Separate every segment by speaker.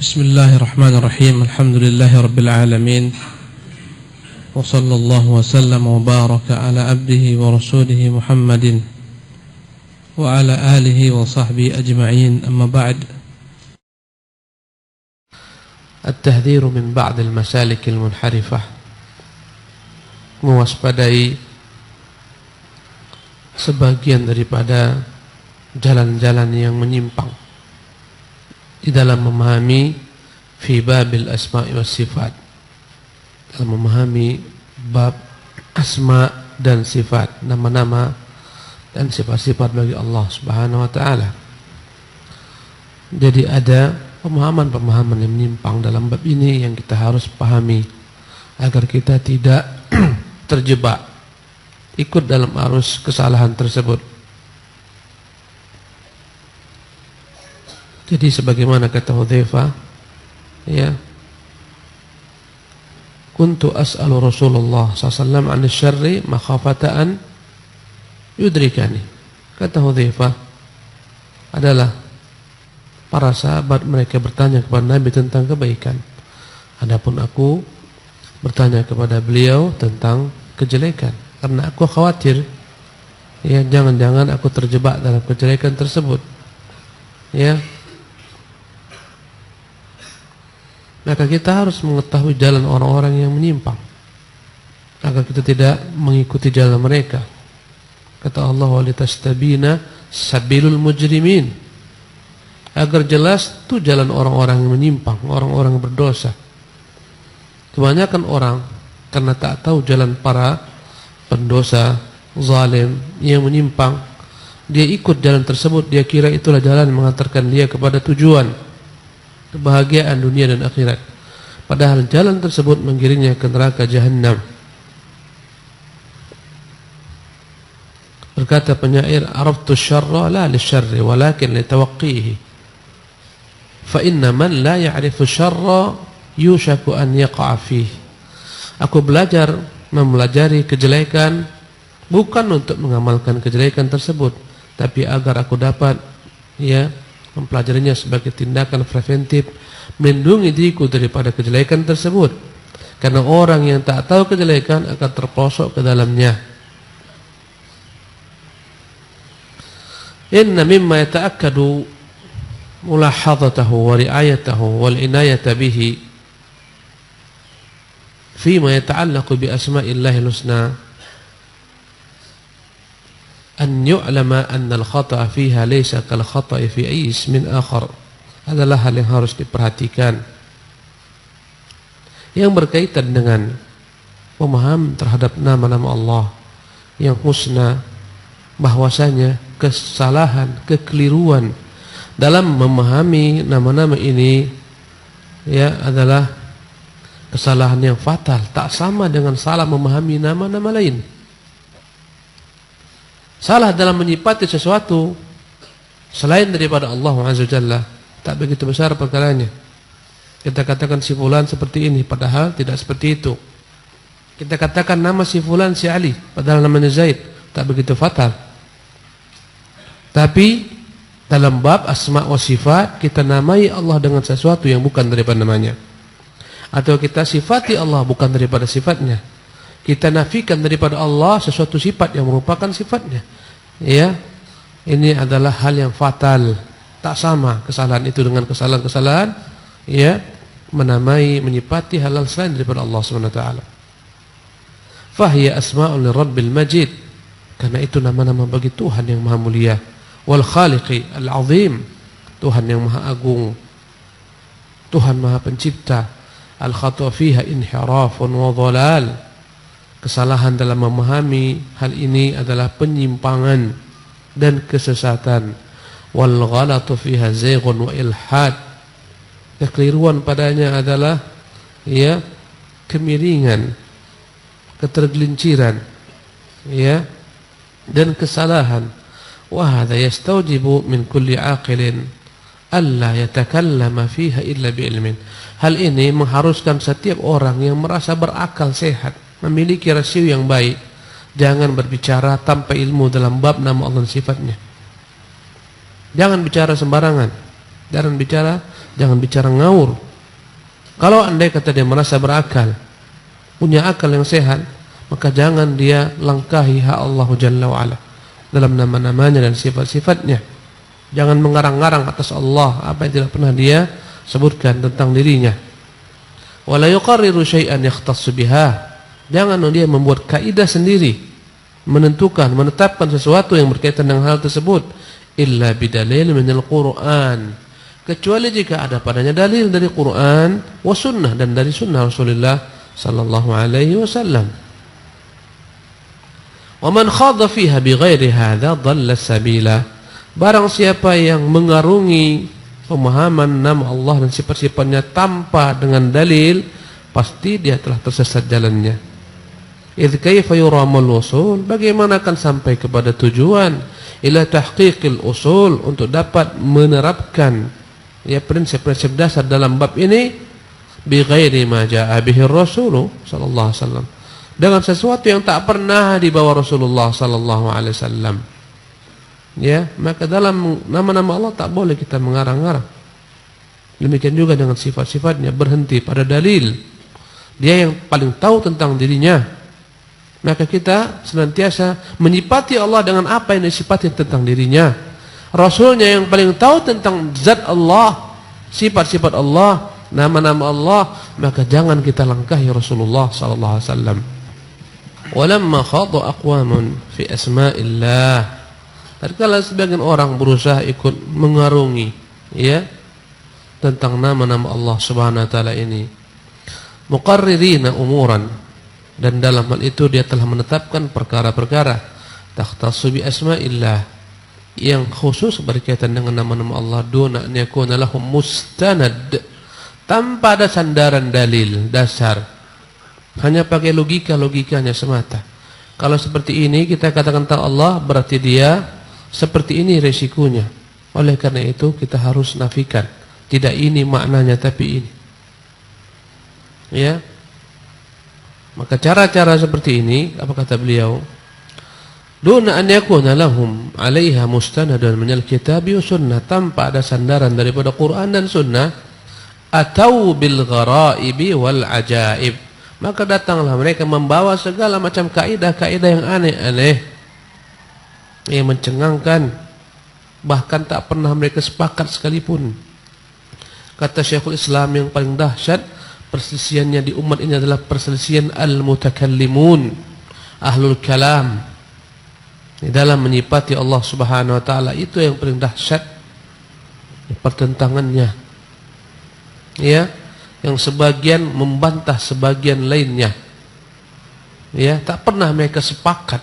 Speaker 1: بسم الله الرحمن الرحيم. الحمد لله رب العالمين، وصلى الله وسلم وبارك على عبده ورسوله محمد وعلى آله وصحبه أجمعين. أما بعد،
Speaker 2: التحذير من بعض المسالك المنحرفة، mewaspadai sebagian daripada jalan-jalan yang menyimpang di dalam memahami fi babil asma'i was sifat, dalam memahami bab asma dan sifat, nama-nama dan sifat-sifat bagi Allah Subhanahu wa taala. Jadi ada pemahaman-pemahaman yang menyimpang dalam bab ini yang kita harus pahami agar kita tidak terjebak ikut dalam arus kesalahan tersebut. Jadi sebagaimana kata Hudzaifah, ya, kuntu as'alu Rasulullah SAW an syarri makhafata an yudrikani. Kata Hudzaifah adalah para sahabat mereka bertanya kepada Nabi tentang kebaikan, adapun aku bertanya kepada beliau tentang kejelekan, karena aku khawatir, ya, jangan-jangan aku terjebak dalam kejelekan tersebut, ya. Maka kita harus mengetahui jalan orang-orang yang menyimpang agar kita tidak mengikuti jalan mereka. Kata Allah, walitastabina sabilul mujrimin, agar jelas itu jalan orang-orang yang menyimpang, orang-orang berdosa. Kebanyakan orang karena tak tahu jalan para pendosa, zalim yang menyimpang, dia ikut jalan tersebut, dia kira itulah jalan yang mengantarkan dia kepada tujuan kebahagiaan dunia dan akhirat, padahal jalan tersebut menggiringnya ke neraka Jahannam. Berkata penyair, araftu syarra la lisyarri walakin litawaqqihi, fa inna man la ya'rifu syarra yushaku an yaqa'a fihi. Aku belajar mempelajari kejelekan bukan untuk mengamalkan kejelekan tersebut, tapi agar aku dapat, ya, mempelajarinya sebagai tindakan preventif, melindungi diriku daripada kejelekan tersebut. Karena orang yang tak tahu kejelekan akan terpelosok ke dalamnya. Inna mimma yata'akkadu mulahadatahu wa ri'ayatahu wal inayata bihi fima yata'allaqu bi asma'illahil husna an yu'lama anna al-khata'a fiha laysa kal khata'i fi ayyi ismin akhar. Adalah hal yang harus diperhatikan yang berkaitan dengan pemahaman terhadap nama-nama Allah yang husna, bahwasanya kesalahan, kekeliruan dalam memahami nama-nama ini, ya, adalah kesalahan yang fatal, tak sama dengan salah memahami nama-nama lain. Salah dalam menyifati sesuatu selain daripada Allah Azza wa Jalla tak begitu besar perkaranya. Kita katakan si fulan seperti ini, padahal tidak seperti itu. Kita katakan nama si fulan si Ali, padahal namanya Zaid, tak begitu fatal. Tapi dalam bab asma wa sifat, kita namai Allah dengan sesuatu yang bukan daripada namanya, atau kita sifati Allah bukan daripada sifatnya. Kita nafikan daripada Allah sesuatu sifat yang merupakan sifatnya, ya. Ini adalah hal yang fatal. Tak sama kesalahan itu dengan kesalahan-kesalahan, ya, menamai, menyifati halal selain daripada Allah Subhanahu wa taala. Fahiya asma'ul lirabbil majid, karena itu nama-nama bagi Tuhan yang maha mulia, wal khaliqi al-azim, Tuhan yang maha agung, Tuhan maha pencipta. Al khata' fiha inhirafun wa dhalal, kesalahan dalam memahami hal ini adalah penyimpangan dan kesesatan. Wal ghalatu fiha zayghun wa ilhad, kekeliruan padanya adalah, ya, kemiringan, ketergelinciran, ya, dan kesalahan. Wa hadha yastawjibu min kulli aqilin alla yatakallama fiha illa bi ilmin. Hal ini mengharuskan setiap orang yang merasa berakal sehat, memiliki rasio yang baik, jangan berbicara tanpa ilmu dalam bab nama Allah dan sifatnya. Jangan bicara sembarangan, jangan bicara Jangan bicara ngawur. Kalau andai kata dia merasa berakal, punya akal yang sehat, maka jangan dia langkahi hak Allah Jalla wa'ala dalam nama-namanya dan sifat-sifatnya. Jangan mengarang-arang atas Allah apa yang tidak pernah dia sebutkan tentang dirinya. Wala yuqarriru syai'an yakhtassu biha. Jangan dia membuat kaidah sendiri, menetapkan sesuatu yang berkaitan dengan hal tersebut, illa bidalil minal Qur'an, kecuali jika ada padanya dalil dari Quran wa sunnah, dan dari sunnah Rasulullah sallallahu alaihi wasallam. Wa man khadha fiha bighairi hadza dhalla sabila. Barang siapa yang mengarungi pemahaman nama Allah dan sifat-sifatnya tanpa dengan dalil, pasti dia telah tersesat jalannya. Idz kaifa yuramul usul, bagaimana akan sampai kepada tujuan, ila tahqiqil usul, untuk dapat menerapkan prinsip-prinsip dasar dalam bab ini, bi ghairi ma jaa bihi Rasul sallallahu alaihi wasallam, dengan sesuatu yang tak pernah dibawa Rasulullah sallallahu alaihi wasallam. Maka dalam nama-nama Allah tak boleh kita mengarang-arang. Demikian juga dengan sifat-sifatnya, berhenti pada dalil. Dia yang paling tahu tentang dirinya. Maka kita senantiasa menyifati Allah dengan apa yang disifati tentang dirinya. Rasulnya yang paling tahu tentang zat Allah, sifat-sifat Allah, nama-nama Allah, maka jangan kita langkahi Rasulullah sallallahu alaihi wasallam. Walamma khadha aqwamun fi asma'illah, tatkala sebagian orang berusaha ikut mengarungi tentang nama-nama Allah Subhanahu wa taala ini, muqarririna umuran, dan dalam hal itu dia telah menetapkan perkara-perkara takhtassu bi asma'illah, yang khusus berkaitan dengan nama-nama Allah, duna an yakuna lahum mustanad, tanpa ada sandaran dalil dasar, hanya pakai logikanya semata. Kalau seperti ini kita katakan tentang Allah, berarti dia seperti ini resikonya. Oleh karena itu kita harus nafikan, tidak ini maknanya tapi ini. Maka cara-cara seperti ini, apa kata beliau? Duna an yakuna lahum 'alaiha mustanadan minal kitabi wa sunnah, tanpa ada sandaran daripada Quran dan sunnah, atau bil ghara'ibi wal ajaib, maka datanglah mereka membawa segala macam kaidah-kaidah yang aneh-aneh, yang mencengangkan, bahkan tak pernah mereka sepakat sekalipun. Kata Syekhul Islam, yang paling dahsyat perselisihannya di umat ini adalah perselisihan al-mutakallimun, ahlul kalam, dalam menyifati Allah Subhanahu wa taala. Itu yang paling dahsyat pertentangannya, yang sebagian membantah sebagian lainnya, tak pernah mereka sepakat.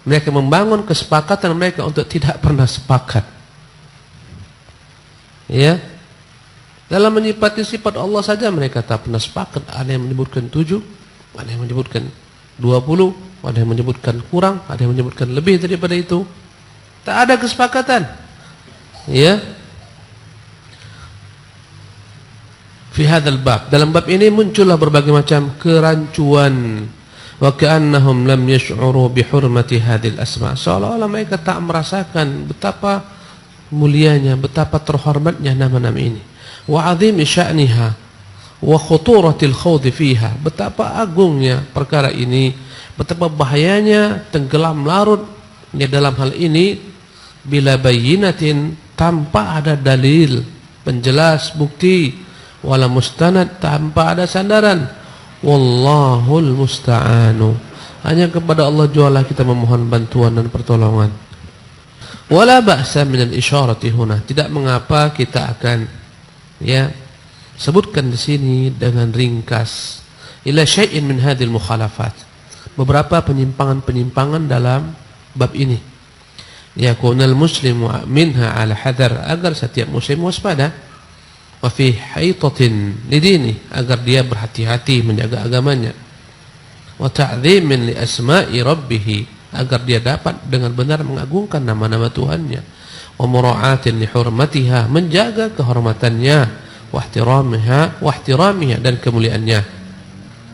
Speaker 2: Mereka membangun kesepakatan mereka untuk tidak pernah sepakat. Dalam menyifati sifat Allah saja mereka tak pernah sepakat. Ada yang menyebutkan 7, ada yang menyebutkan 20, ada yang menyebutkan kurang, ada yang menyebutkan lebih daripada itu. Tak ada kesepakatan. Fi hadzal bab, dalam bab ini muncullah berbagai macam kerancuan. Wa ka'annahum lam yash'uru bi hurmati hadzal asma', seolah-olah mereka tak merasakan betapa mulianya, betapa terhormatnya nama-nama ini. Wa 'azimi sya'niha wa khuturatil khawdi fiha, betapa agungnya perkara ini, betapa bahayanya tenggelam larut dalam hal ini, bila bayyinatin, tanpa ada dalil penjelas bukti, wala mustanad, tanpa ada sandaran. Wallahul musta'anu, hanya kepada Allah jualah kita memohon bantuan dan pertolongan. Wala ba'sa minal isyarati huna, tidak mengapa kita akan sebutkan di sini dengan ringkas, ila syai'in min hadhil mukhalafat, beberapa penyimpangan-penyimpangan dalam bab ini. Yakunal muslimu minha ala hadar, agar setiap muslim waspada, wa fi haitatin lidini, agar dia berhati-hati menjaga agamanya, wa ta'dhimin li asma'i rabbih, agar dia dapat dengan benar mengagungkan nama-nama Tuhannya, wa mura'atin li hurmatiha, menjaga kehormatannya, wa ihtiramiha dan kemuliaannya.